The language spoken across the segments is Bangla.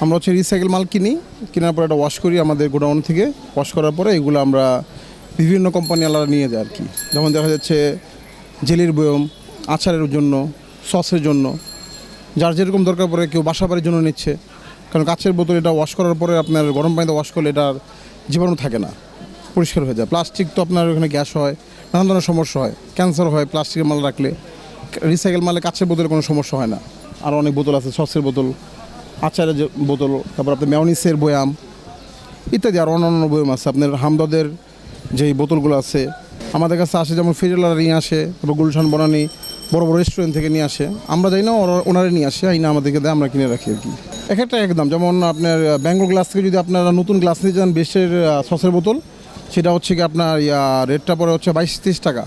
আমরা হচ্ছে রিসাইকেল মাল কেনার পরে এটা ওয়াশ করি আমাদের গোডাউন থেকে। ওয়াশ করার পরে এগুলো আমরা বিভিন্ন কোম্পানি আলাদা নিয়ে যাই আর কি। যেমন দেখা যাচ্ছে জেলির বয়ম, আচারের জন্য, সসের জন্য, যার যেরকম দরকার পড়ে। কেউ বাসা বাড়ির জন্য নিচ্ছে, কারণ কাচের বোতল এটা ওয়াশ করার পরে আপনার গরম পানিতে ওয়াশ করলে এটার জীবাণু থাকে না, পরিষ্কার হয়ে যায়। প্লাস্টিক তো আপনার ওখানে গ্যাস হয়, নানান ধরনের সমস্যা হয়, ক্যান্সার হয় প্লাস্টিকের মাল রাখলে। রিসাইকেল মালে কাচের বোতলে কোনো সমস্যা হয় না। আর অনেক বোতল আছে, সসের বোতল, আচারের যে বোতল, তারপর আপনার মেয়নিসের বয়াম ইত্যাদি আর অন্যান্য বয়াম আছে। আপনার হামদর্দের যেই বোতলগুলো আছে আমাদের কাছে আসে, যেমন ফেরিওয়ালা নিয়ে আসে, তারপর গুলশান বনানী বড় বড় রেস্টুরেন্ট থেকে নিয়ে আসে। আমরা যাই না, ওনারা নিয়ে আসে, আইনা আমাদেরকে দেয়, আমরা কিনে রাখি আর কি। এক একটা একদম, যেমন আপনার বেঙ্গল গ্লাস থেকে যদি আপনারা নতুন গ্লাস নিয়ে যান, বেস্টের সসের বোতল, সেটা হচ্ছে কি আপনার রেটটা পরে হচ্ছে 22-23 টাকা।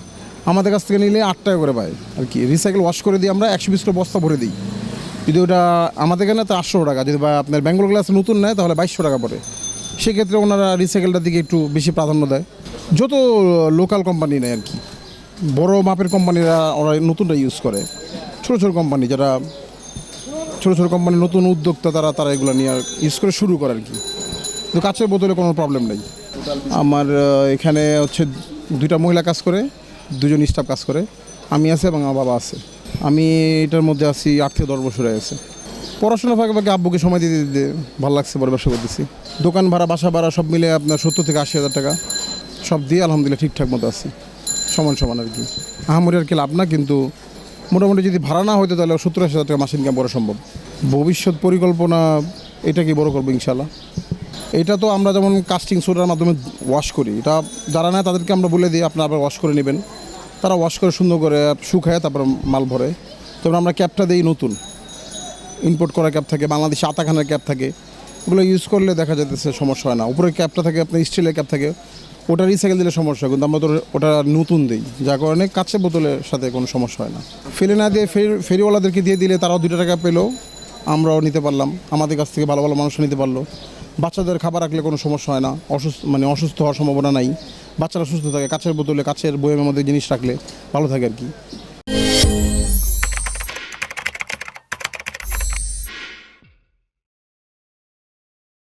আমাদের কাছ থেকে নিলে 8 টাকা করে পায় আর কি। রিসাইকেল ওয়াশ করে দিই আমরা, 120 করে বস্তা ভরে দিই। যদি ওটা আমাদের এখানে তো 800 টাকা, যদি বা আপনার বেঙ্গল গ্লাস নতুন নেয় তাহলে 2200 টাকা পড়ে। সেক্ষেত্রে ওনারা রিসাইকেলটার দিকে একটু বেশি প্রাধান্য দেয়। যত লোকাল কোম্পানি নেয় আর কি, বড় মাপের কোম্পানিরা ওরা নতুনটা ইউজ করে। ছোটো ছোটো কোম্পানি যারা ছোটো ছোটো কোম্পানি নতুন উদ্যোক্তা তারা এগুলো নিয়ে ইউজ করে শুরু করে আর কি। তো কাচের বোতলে কোনো প্রবলেম নেই। আমার এখানে হচ্ছে 2টা মহিলা কাজ করে, 2জন স্টাফ কাজ করে, আমি আছে এবং আমার বাবা আছে। আমি এটার মধ্যে আছি 8 থেকে 10 বছর হয়ে গেছে। পড়াশোনা ফাঁকে ফাঁকে আব্বুকে সময় দিতে দিতে ভালো লাগছে, বড় ব্যবসা করতেছি। দোকান ভাড়া, বাসা ভাড়া সব মিলে আপনার 70 থেকে 80 হাজার টাকা সব দিয়ে আলহামদুলিল্লাহ ঠিকঠাক মতো আছি, সমান সমান আর কি। আহামরি আর কি লাভ না, কিন্তু মোটামুটি যদি ভাড়া না হইতো তাহলে 70-80 হাজার টাকা মাসে ইনকাম করা সম্ভব। ভবিষ্যৎ পরিকল্পনা এটা কি বড় করবো ইনশাল্লাহ। এটা তো আমরা যেমন কাস্টিং সোডার মাধ্যমে ওয়াশ করি, এটা যারা নেয় তাদেরকে আমরা বলে দিই আপনারা আবার ওয়াশ করে নেবেন। তারা ওয়াশ করে সুন্দর করে শুকায় তারপর মাল ভরে। তবে আমরা ক্যাপটা দিই নতুন, ইম্পোর্ট করা ক্যাপ থাকে, বাংলাদেশে আতাখানের ক্যাপ থাকে, ওগুলো ইউজ করলে দেখা যেতেছে সমস্যা হয় না। উপরে ক্যাপটা থাকে আপনার স্টিলের ক্যাপ থাকে, ওটা রিসাইকেল দিলে সমস্যা হয়, কিন্তু আমরা তো ওটা নতুন দিই, যার কারণে কাঁচের বোতলের সাথে কোনো সমস্যা হয় না। ফেলে না দিয়ে ফেরিওয়ালাদেরকে দিয়ে দিলে তারাও 2 টাকা পেলেও আমরাও নিতে পারলাম, আমাদের কাছ থেকে ভালো ভালো মানুষ নিতে পারলো। বাচ্চাদের খাবার রাখলে কোনো সমস্যা হয় না, অসুস্থ হওয়ার সম্ভাবনা নাই। বাচ্চারা সুস্থ থাকে, কাচের বোতলে কাচের বয়ামের মধ্যে জিনিস রাখলে ভালো থাকে আর কি।